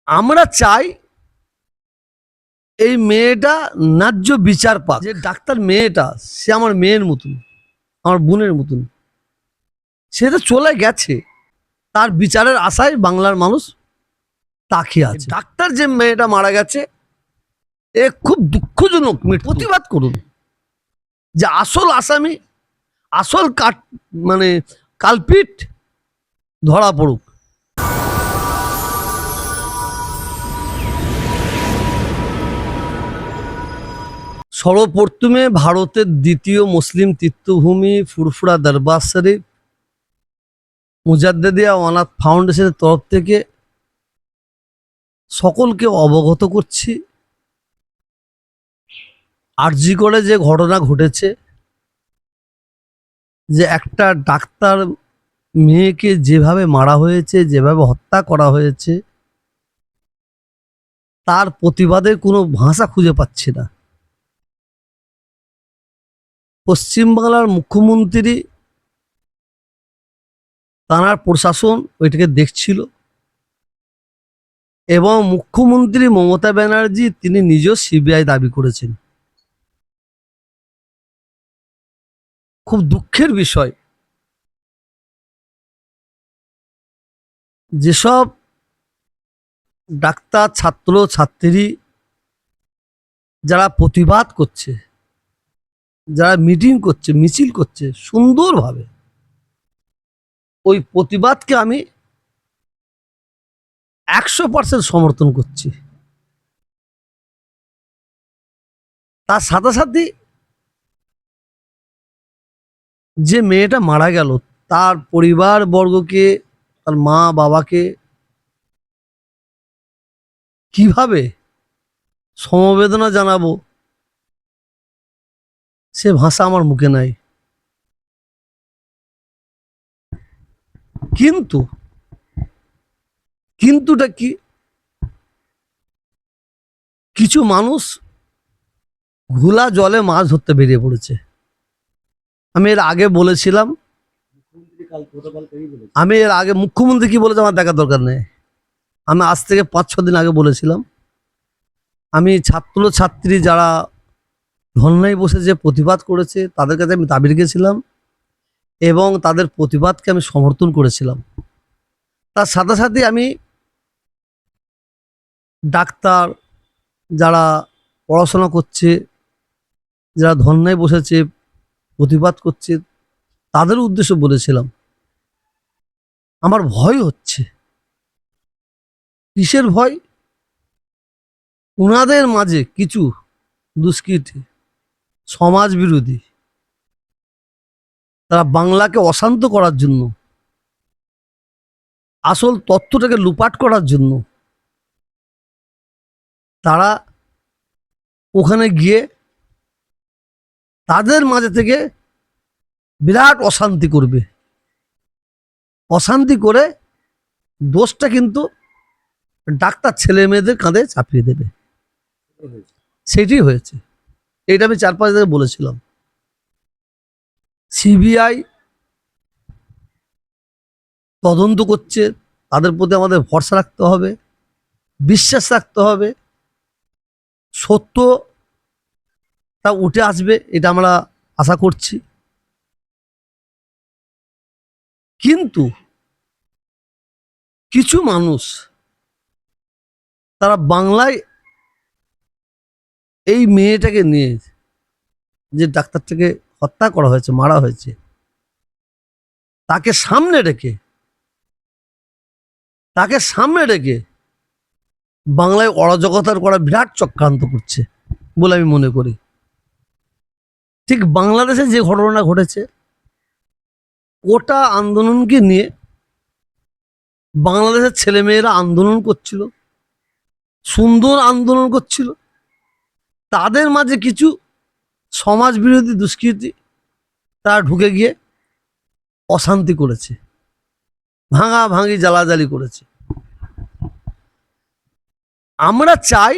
আমরা চাই এই মেয়েটা ন্যায্য বিচার পাক। যে ডাক্তার মেয়েটা, সে আমার মেয়ের মতন, আমার বোনের মতন, সে তো চলে গেছে, তার বিচারের আশায় বাংলার মানুষ তাকিয়ে আছে। ডাক্তার যে মেয়েটা মারা গেছে, এ খুব দুঃখজনক মৃত্যু। প্রতিবাদ করুন যে আসল আসামি, আসল মানে কালপিট ধরা পড়ুক। সর্বপ্রথমে ভারতের দ্বিতীয় মুসলিম তীর্থভূমি ফুরফুরা দরবার শরীফ মুজাদ্দেদিয়া অনাথ ফাউন্ডেশনের তরফ থেকে সকলকে অবগত করছি, আরজি করে যে ঘটনা ঘটেছে, যে একটা ডাক্তার মেয়েকে যেভাবে মারা হয়েছে, যেভাবে হত্যা করা হয়েছে, তার প্রতিবাদে কোনো ভাষা খুঁজে পাচ্ছি না। পশ্চিমবাংলার মুখ্যমন্ত্রী, তাঁর প্রশাসন ওইটাকে দেখছিল, এবং মুখ্যমন্ত্রী মমতা ব্যানার্জি তিনি নিজেও সিবিআই দাবি করেছেন। খুব দুঃখের বিষয়, যেসব ডাক্তার ছাত্র ছাত্রী যারা প্রতিবাদ করছে, যারা মিটিং করছে, মিছিল করছে সুন্দরভাবে, ওই প্রতিবাদকে আমি 100% সমর্থন করছি। তার সাথে সাথে যে মেয়েটা মারা গেল, তার পরিবার বর্গকে, তার মা বাবাকে কিভাবে সমবেদনা জানাবো, সে ভাষা আমার মুখে নাই। কিন্তুটা কি, কিছু মানুষ ঘোলা জলে মাছ ধরতে বেরিয়ে পড়েছে। আমি এর আগে বলেছিলাম, মুখ্যমন্ত্রী কি বলেছে আমার দেখার দরকার নেই। আমি আজ থেকে 5-6 দিন আগে বলেছিলাম, আমি ছাত্র ছাত্রী যারা ধর্নায় বসে যে প্রতিবাদ করেছে, তাদের কাছে আমি দাবি রেখেছিলাম এবং তাদের প্রতিবাদকে আমি সমর্থন করেছিলাম। তার সাথে সাথে আমি ডাক্তার যারা পড়াশোনা করছে, যারা ধর্নায় বসেছে, প্রতিবাদ করছে, তাদের উদ্দেশ্যে বলেছিলাম, আমার ভয় হচ্ছে। কিসের ভয়? ওনাদের মাঝে কিছু দুষ্কৃতী, সমাজ বিরোধী, তারা বাংলাকে অশান্ত করার জন্য, আসল তথ্যটাকে লুপাট করার জন্য, তারা ওখানে গিয়ে তাদের মাঝে থেকে বিরাট অশান্তি করবে। অশান্তি করে দোষটা কিন্তু ডাক্তার ছেলে মেয়েদের কাঁধে চাপিয়ে দেবে। সেটাই হয়েছে। এটা আমি 4-5 দিন বলেছিলাম। সিবিআই তদন্ত করছে, তাদের প্রতি আমাদের ভরসা রাখতে হবে, বিশ্বাস রাখতে হবে, সত্যটা উঠে আসবে, এটা আমরা আশা করছি। কিন্তু কিছু মানুষ, তারা বাংলায় এই মেয়েটাকে নিয়ে, যে ডাক্তারটাকে হত্যা করা হয়েছে, মারা হয়েছে, তাকে সামনে রেখে বাংলায় অরাজকতার করা বিরাট চক্রান্ত করছে বলে আমি মনে করি। ঠিক বাংলাদেশে যে ঘটনা ঘটেছে, ওটা আন্দোলনকে নিয়ে বাংলাদেশের ছেলেমেয়েরা আন্দোলন করছিল, সুন্দর আন্দোলন করছিল, তাদের মাঝে কিছু সমাজ বিরোধী দুষ্কৃতী তারা ঢুকে গিয়ে অশান্তি করেছে, ভাঙাভাঙি জ্বালাজালি করেছে। আমরা চাই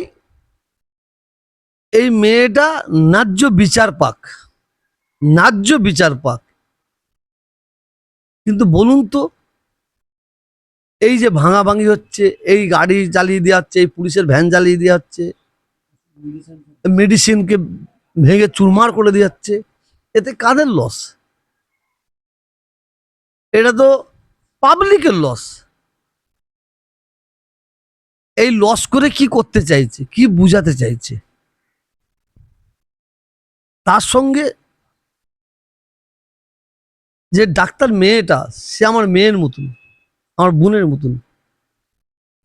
এই মেয়েটা ন্যায্য বিচার পাক, ন্যায্য বিচার পাক। কিন্তু বলুন তো, এই যে ভাঙাভাঙি হচ্ছে, এই গাড়ি জ্বালিয়ে দেওয়া হচ্ছে, এই পুলিশের ভ্যান জ্বালিয়ে দেওয়া হচ্ছে, মেডিসিনকে ভেঙে চুরমার করে দেওয়া হচ্ছে, এতে কাদের লস? এটা তো পাবলিকের লস। এই লস করে কি করতে চাইছে, কি বুঝাতে চাইছে? তার সঙ্গে যে ডাক্তার মেয়েটা, সে আমার মেয়ের মতন, আমার বোনের মতন,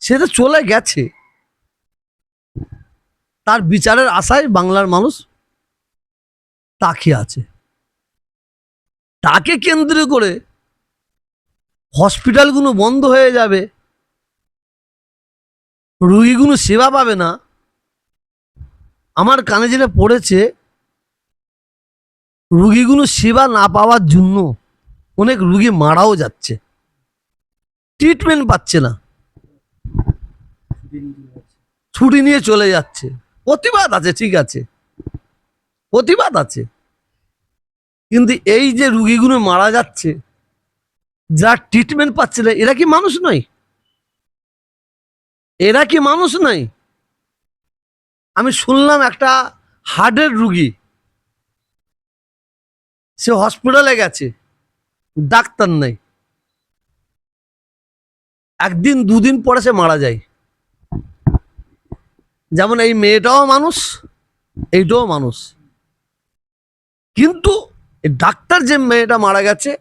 সে তো চলে গেছে। তার বিচারের আশায় বাংলার মানুষ তাকিয়ে আছে। তাকে কেন্দ্র করে হসপিটালগুলো বন্ধ হয়ে যাবে, রুগীগুলো সেবা পাবে না। আমার কানে যেটা পড়েছে, রুগীগুলো সেবা না পাওয়ার জন্য অনেক রুগী মারাও যাচ্ছে, ট্রিটমেন্ট পাচ্ছে না, ছুটি নিয়ে চলে যাচ্ছে। প্রতিবাদ আছে, ঠিক আছে, প্রতিবাদ আছে, কিন্তু এই যে রুগীগুলো মারা যাচ্ছে, যা ট্রিটমেন্ট পাচ্ছে না, এরা কি মানুষ নয়? এরা কি মানুষ নয়? আমি শুনলাম একটা হার্টের রুগী, সে হসপিটালে গেছে, ডাক্তার নাই, একদিন দুদিন পরে সে মারা যায়। যেমন এই মেয়েটাও মানুষ, এইটাও মানুষ, কিন্তু ডাক্তার যে মেয়েটা মারা গেছে,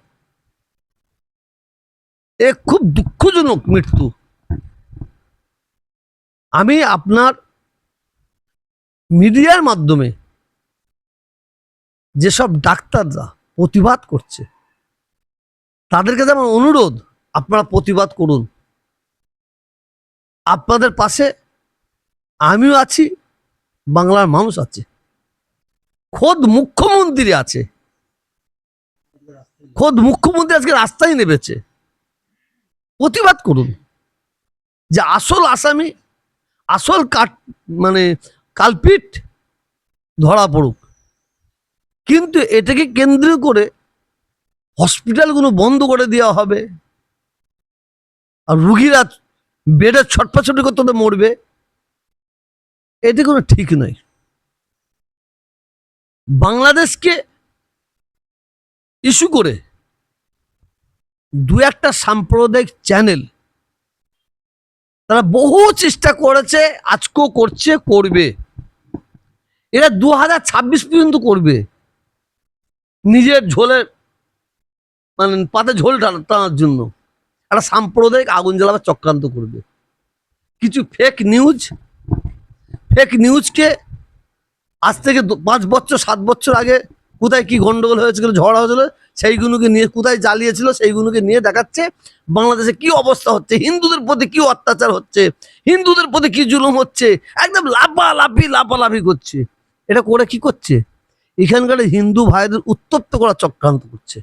এ খুব দুঃখজনক মৃত্যু। আমি আপনার মিডিয়ার মাধ্যমে যেসব ডাক্তাররা প্রতিবাদ করছে, তাদের কাছে আমার অনুরোধ, আপনারা প্রতিবাদ করুন। আপনাদের পাশে আমিও আছি, বাংলার মানুষ আছে, খোদ মুখ্যমন্ত্রী আছে, খোদ মুখ্যমন্ত্রী আজকে রাস্তায় নেমেছে। প্রতিবাদ করুন, যে আসল আসামি, আসল মানে কালপিট ধরা পড়ুক। কিন্তু এটাকে কেন্দ্র করে হসপিটালগুলো বন্ধ করে দেওয়া হবে, আর রুগীরা বেডের ছটফাছটি করতে মরবে, এটা কোনো ঠিক নয়। বাংলাদেশকে ইস্যু করে দু একটা সাম্প্রদায়িক চ্যানেল, তারা বহু চেষ্টা করেছে, আজকেও করছে, করবে। এরা 2026 পর্যন্ত করবে, নিজের ঝোলের মানে পাতে ঝোল টানার জন্য একটা সাম্প্রদায়িক আগুন জ্বালাবার চক্রান্ত করবে। কিছু ফেক নিউজকে আজ থেকে 5 বছর 7 বছর আগে কোথায় কি গন্ডগোল হয়েছিল, ঝড় হয়েছিল, সেইগুলোকে নিয়ে কোথায় জ্বালিয়েছিল, সেইগুলোকে নিয়ে দেখাচ্ছে বাংলাদেশে কি অবস্থা হচ্ছে, হিন্দুদের প্রতি কি অত্যাচার হচ্ছে, হিন্দুদের প্রতি কি জুলুম হচ্ছে, একদম লাফালাফি করছে। এটা করে কি করছে? এখানকার হিন্দু ভাইদের উত্তপ্ত করার চক্রান্ত করছে,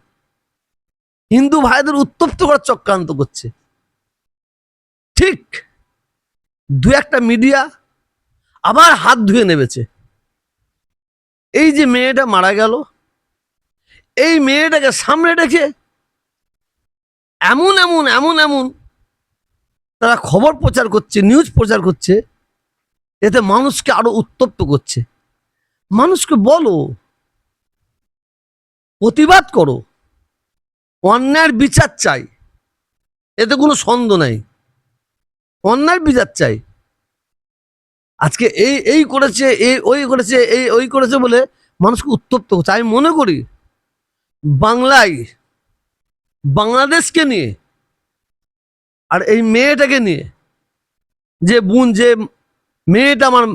হিন্দু ভাইদের উত্তপ্ত করার চক্রান্ত করছে। ঠিক দু একটা মিডিয়া আবার হাত ধুয়ে নেমেছে। এই যে মেয়েটা মারা গেল, এই মেয়েটাকে সামনে রেখে এমন এমন এমন এমন তারা খবর প্রচার করছে, নিউজ প্রচার করছে, এতে মানুষকে আরো উত্তপ্ত করছে। মানুষকে বলো, প্রতিবাদ করো, অন্যায়ের বিচার চাই, এতে কোনো সন্দেহ নাই, অন্যায়ের বিচার চাই। আজকে এই করেছে, ওই করেছে, ওই করেছে বলে মানুষকে উত্তপ্ত করছে। আমি মনে করি বাংলায়, বাংলাদেশকে নিয়ে আর এই মেয়েটাকে নিয়ে, যে বোন, যে মেয়েটা আমার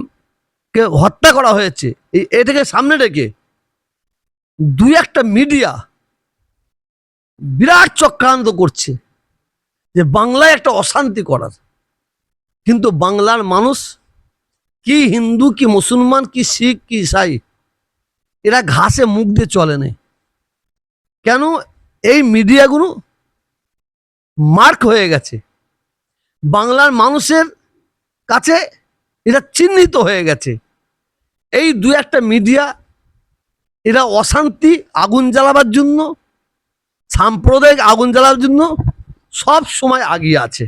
কে হত্যা করা হয়েছে, এটাকে সামনে রেখে দুই একটা মিডিয়া বিরাট চক্রান্ত করছে যে বাংলায় একটা অশান্তি করার। কিন্তু বাংলার মানুষ, কি হিন্দু, কি মুসলমান, কি শিখ, কি ইসাই, এরা ঘাসে মুখ দিয়ে চলে না। কেন? এই মিডিয়াগুলো মার্ক হয়ে গেছে, বাংলার মানুষের কাছে এটা চিহ্নিত হয়ে গেছে। এই দু একটা মিডিয়া, এরা অশান্তি আগুন জ্বালাবার জন্য, সাম্প্রদায়িক আগুন জ্বালাবার জন্য সব সময় আগিয়ে আছে।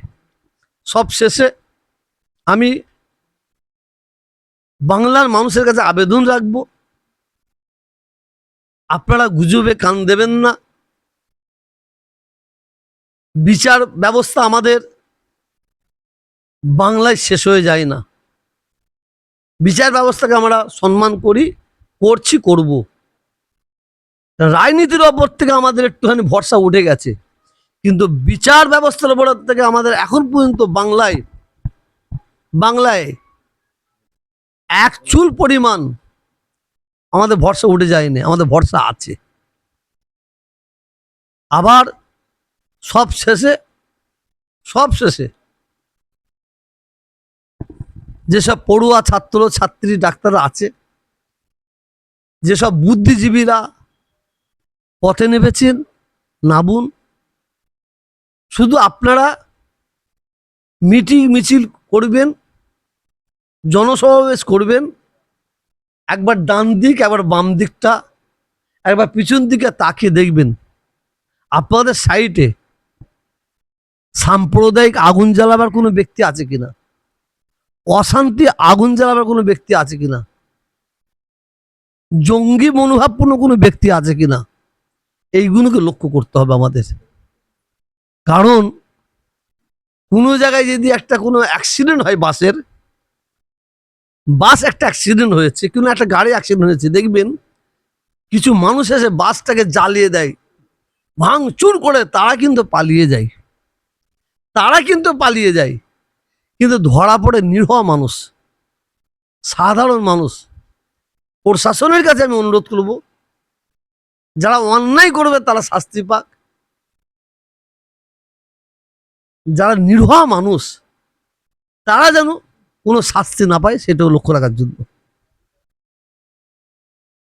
সব শেষে আমি বাংলার মানুষের কাছে আবেদন রাখবো, আপনারা গুজবে কান দেবেন না। বিচার ব্যবস্থা আমাদের বাংলায় শেষ হয়ে যায় না। বিচার ব্যবস্থাকে আমরা সম্মান করি, করছি, করব। রাজনীতির ওপর থেকে আমাদের একটুখানি ভরসা উঠে গেছে, কিন্তু বিচার ব্যবস্থার উপর থেকে আমাদের এখন পর্যন্ত বাংলায় এক চুল পরিমাণ আমাদের ভরসা উঠে যায়নি, আমাদের ভরসা আছে। আবার সব শেষে যেসব পড়ুয়া ছাত্র ছাত্রী ডাক্তার আছে, যেসব বুদ্ধিজীবীরা পথে নেমেছেন, নামুন। শুধু আপনারা মিটিং মিছিল করবেন, জনসমাবেশ করবেন, একবার ডান দিক একবার বাম দিকটা একবার পিছন দিকে তাকিয়ে দেখবেন আপনাদের সাইটে সাম্প্রদায়িক আগুন জ্বালাবার কোনো ব্যক্তি আছে কিনা, অশান্তি আগুন জ্বালাবার কোনো ব্যক্তি আছে কিনা, জঙ্গি মনোভাবপূর্ণ কোনো ব্যক্তি আছে কিনা, এইগুলোকে লক্ষ্য করতে হবে আমাদের। কারণ কোনো জায়গায় যদি একটা কোনো অ্যাক্সিডেন্ট হয়, বাস একটা অ্যাক্সিডেন্ট হয়েছে, কোনো একটা গাড়ি অ্যাক্সিডেন্ট হয়েছে, দেখবেন কিছু মানুষ এসে বাসটাকে জ্বালিয়ে দেয়, ভাঙচুর করে তারা কিন্তু পালিয়ে যায়। কিন্তু ধরা পড়ে নিরীহ মানুষ, সাধারণ মানুষ। প্রশাসনের কাছে আমি অনুরোধ করব, যারা অন্যায় করবে তারা শাস্তি পাক, যারা নিরীহ মানুষ তারা যেন কোনো শাস্তি না পায়, সেটাও লক্ষ্য রাখার জন্য।